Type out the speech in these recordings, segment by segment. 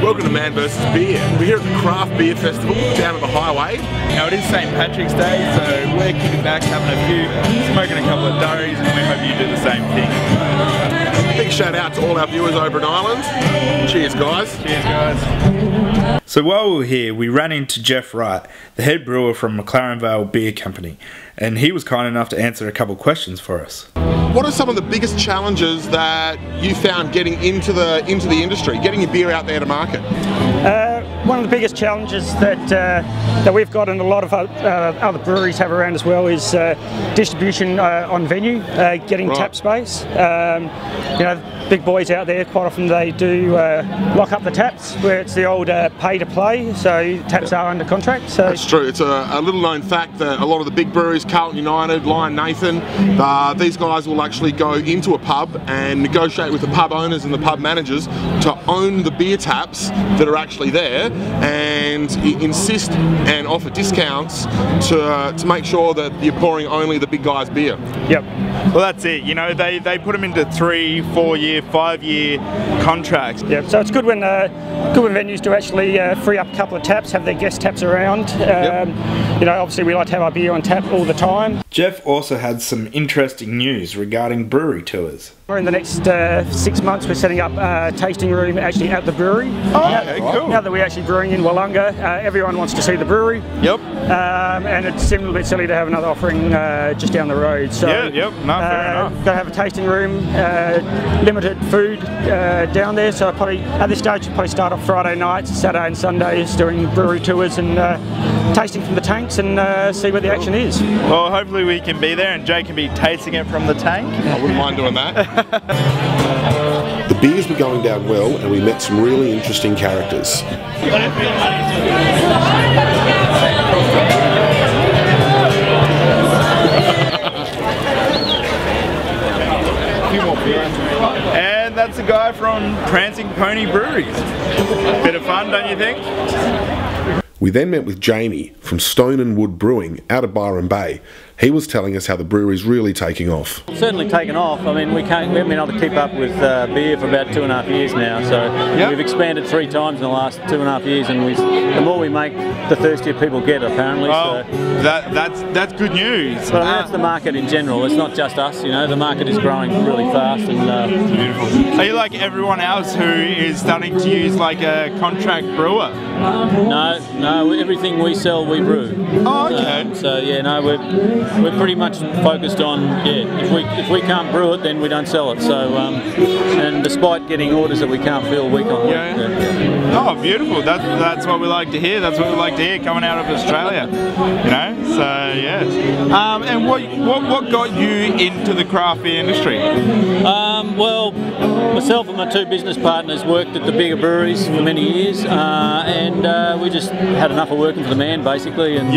Welcome to Man vs Beer. We're here at the Craft Beer Festival down at the highway. Now it is St. Patrick's Day, so we're kicking back, having a few, smoking a couple of durries, and we hope you do the same thing. Big shout out to all our viewers over in Ireland. Cheers guys. Cheers guys. So while we were here, we ran into Jeff Wright, the head brewer from Vale Beer Company, and he was kind enough to answer a couple questions for us. What are some of the biggest challenges that you found getting into the industry, getting your beer out there to market? One of the biggest challenges that we've got, and a lot of other breweries have around as well, is distribution on venue, getting tap space. You know, big boys out there, quite often they do lock up the taps, where it's the old pay to play, so taps are under contract. So that's true. It's a little known fact that a lot of the big breweries, Carlton United, Lion Nathan, these guys will actually go into a pub and negotiate with the pub owners and the pub managers to own the beer taps that are actually there, and insist and offer discounts to make sure that you're pouring only the big guys' beer. Yep. Well, that's it. You know, they put them into 3, 4 year, 5 year contracts. Yeah. So it's good when venues do actually free up a couple of taps, have their guest taps around. You know, obviously we like to have our beer on tap all the time. Jeff also had some interesting news regarding brewery tours. In the next 6 months we're setting up a tasting room actually at the brewery. Oh, okay, cool. Now that we're actually brewing in Wollonga, everyone wants to see the brewery. Yep. And it's a little bit silly to have another offering just down the road. So, yeah, yep, no, fair enough. Going to have a tasting room, limited food down there, so probably at this stage we'll probably start off Friday nights, Saturday and Sundays doing brewery tours and tasting from the tanks and see where the action is. Well, hopefully we can be there and Jay can be tasting it from the tank. I wouldn't mind doing that. The beers were going down well and we met some really interesting characters. And that's the guy from Prancing Pony Breweries. Bit of fun, don't you think? We then met with Jamie from Stone and Wood Brewing out of Byron Bay. He was telling us how the brewery's really taking off. Certainly taken off. I mean, we haven't been able to keep up with beer for about 2.5 years now. So we've expanded 3 times in the last 2.5 years, and the more we make, the thirstier people get, apparently. Oh, so. that's good news. But I mean, that's the market in general. It's not just us. You know, the market is growing really fast. And beautiful. Are you like everyone else who is starting to use like a contract brewer? No. Everything we sell, we brew. Oh, okay. So yeah, no, we're pretty much focused on if we can't brew it, then we don't sell it. So and despite getting orders that we can't fill week on week. Oh, beautiful. That's what we like to hear. That's what we like to hear coming out of Australia. You know. So yes. And what got you into the craft beer industry? Well, myself and my 2 business partners worked at the bigger breweries for many years, and we just had enough of working for the man, basically, and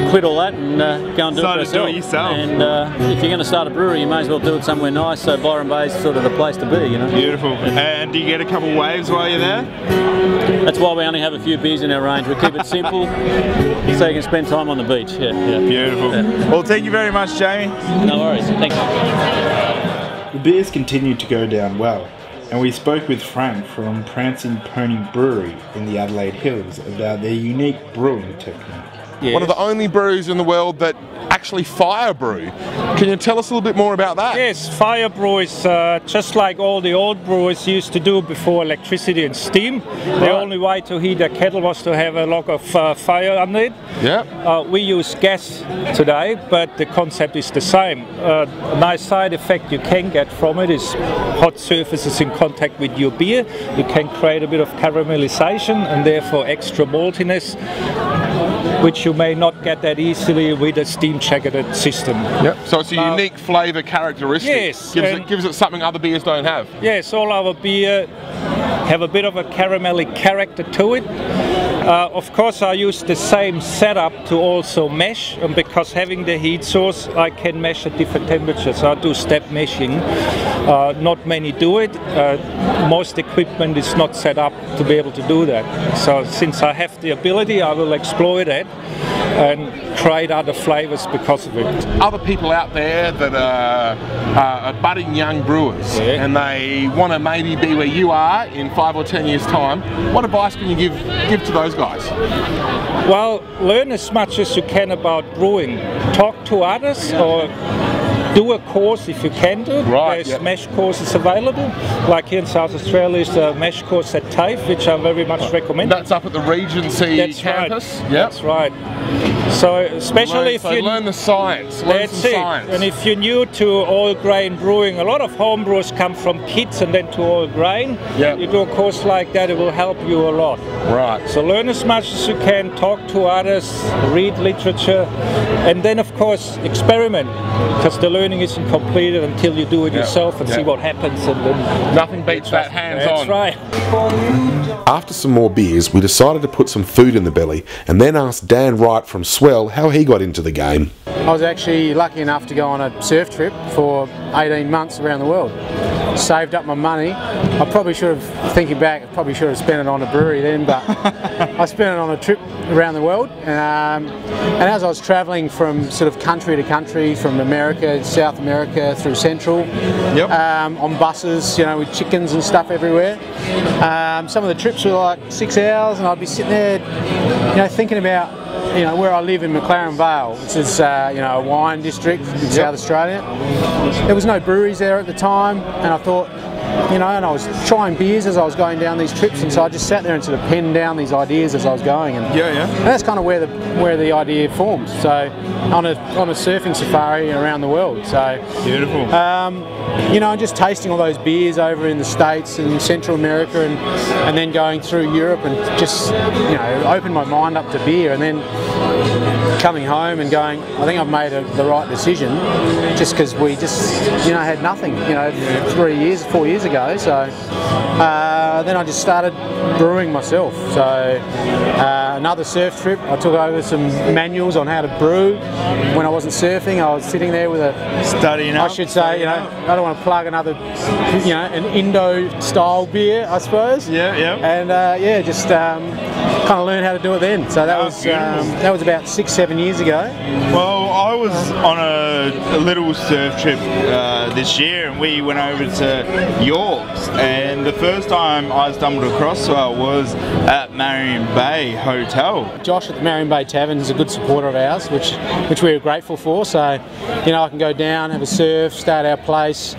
quit all that and go and do it yourself. And if you're going to start a brewery, you may as well do it somewhere nice. So Byron Bay is sort of the place to be, you know. Beautiful. And do you get a couple waves while you're there? That's why we only have a few beers in our range. We keep it simple, so you can spend time on the beach. Yeah. Beautiful. Yeah. Well, thank you very much, Jamie. No worries. Thank you. The beers continued to go down well, and we spoke with Frank from Prancing Pony Brewery in the Adelaide Hills about their unique brewing technique. Yes. One of the only breweries in the world that actually fire brew. Can you tell us a little bit more about that? Yes, fire brew is just like all the old brewers used to do before electricity and steam. The only way to heat a kettle was to have a log of fire under it. Yeah. We use gas today, but the concept is the same. A nice side effect you can get from it is hot surfaces in contact with your beer. You can create a bit of caramelization and therefore extra maltiness, which you may not get that easily with a steam jacketed system. Yep. So it's a unique flavour characteristic. Yes. Gives it something other beers don't have. Yes, all our beer have a bit of a caramelly character to it. Of course I use the same setup to also mesh, and because having the heat source I can mesh at different temperatures. I do step meshing. Not many do it. Most equipment is not set up to be able to do that. So since I have the ability, I will exploit it. and create other flavors because of it. Other people out there that are budding young brewers, and they want to maybe be where you are in 5 or 10 years' time, what advice can you give to those guys? Well, learn as much as you can about brewing. Talk to others, or do a course if you can do it. Right, There's mesh courses available. Like here in South Australia is the mesh course at TAFE, which I very much recommend. That's up at the Regency campus? Right. Yep. That's right. So especially if you learn the science, learn some science. And if you're new to all grain brewing, a lot of home brewers come from kits and then to all grain. Yep. You do a course like that, it will help you a lot. Right. So learn as much as you can, talk to others, read literature, and then of course experiment, because the learning isn't completed until you do it yourself and see what happens. And then nothing beats that hands-on. That's right. After some more beers, we decided to put some food in the belly and then asked Dan Wright from Swell how he got into the game. I was actually lucky enough to go on a surf trip for 18 months around the world. Saved up my money. I probably should have, thinking back, I probably should have spent it on a brewery then, but I spent it on a trip around the world. And as I was travelling from sort of country to country, from America, South America, through Central, on buses, you know, with chickens and stuff everywhere. Some of the trips were like 6 hours, and I'd be sitting there, you know, thinking about, you know, where I live in Vale, which is, you know, a wine district in South Australia. There was no breweries there at the time, and I thought, you know, and I was trying beers as I was going down these trips, and so I just sat there and sort of penned down these ideas as I was going, and, and that's kind of where the idea formed. So on a surfing safari around the world. So beautiful. You know, just tasting all those beers over in the States and Central America, and then going through Europe, and just, you know, opened my mind up to beer, and then coming home and going, I think I've made the right decision, just because we just, you know, had nothing, you know, 4 years ago. So then I just started brewing myself. So another surf trip, I took over some manuals on how to brew. When I wasn't surfing, I was sitting there with a studying up. I should say, you know, I don't want to plug another, you know, an Indo-style beer, I suppose. And yeah, just kind of learned how to do it then. So that was about 6-7 years ago. Well, I was on a little surf trip this year, and we went over to Yorks, and the first time I stumbled across Swell was at Marion Bay Hotel. Josh at the Marion Bay Tavern is a good supporter of ours, which we're grateful for. So, you know, I can go down, have a surf, stay at our place.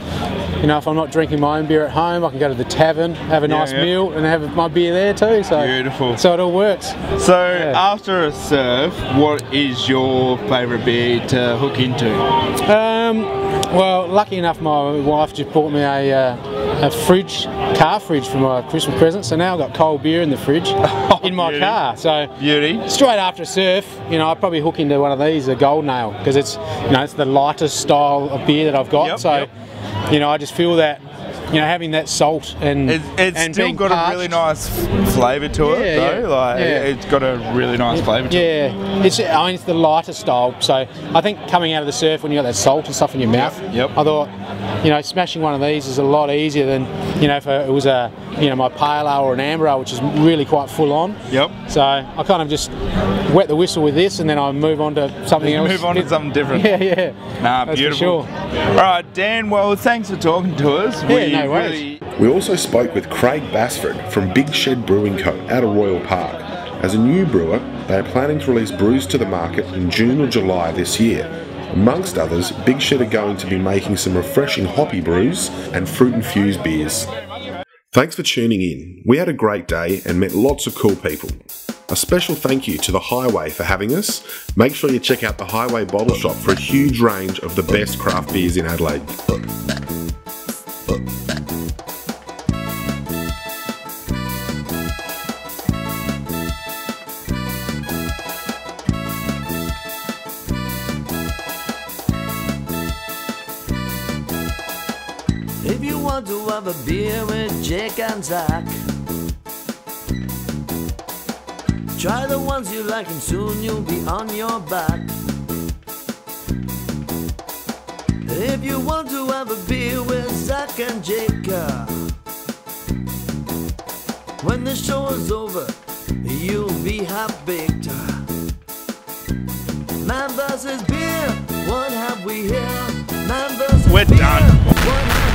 You know, if I'm not drinking my own beer at home, I can go to the tavern, have a nice meal, and have my beer there too. So beautiful. So it all works. So after a surf, what is your favourite beer to hook into? Well, lucky enough, my wife just bought me a car fridge for my Christmas present. So now I've got cold beer in the fridge in my car. So straight after a surf, you know, I'll probably hook into one of these, a Golden Ale, because it's, you know, it's the lightest style of beer that I've got. You know, I just feel that, you know, having that salt and it's still got a really nice flavour to it, though. Like it's got a really nice flavour to it. I mean, it's the lighter style. So I think coming out of the surf when you got that salt and stuff in your mouth, I thought, you know, smashing one of these is a lot easier than, you know, if it was a, you know, my pale ale or an amber ale, which is really quite full on. So I kind of just wet the whistle with this, and then I move on to something else. Move on to something different. Nah, that's beautiful. For sure. All right, Dan. Well, thanks for talking to us. No worries. We also spoke with Craig Basford from Big Shed Brewing Co. out of Royal Park. As a new brewer, they are planning to release brews to the market in June or July this year. Amongst others, Big Shed are going to be making some refreshing hoppy brews and fruit-infused beers. Thanks for tuning in. We had a great day and met lots of cool people. A special thank you to the Highway for having us. Make sure you check out the Highway Bottle Shop for a huge range of the best craft beers in Adelaide. If you want to have a beer with Jake and Zach, try the ones you like and soon you'll be on your back. If you want to have a beer with Zach and Jake, when the show is over, you'll be half-baked. Man versus beer, what have we here? Man versus We're beer, done. what have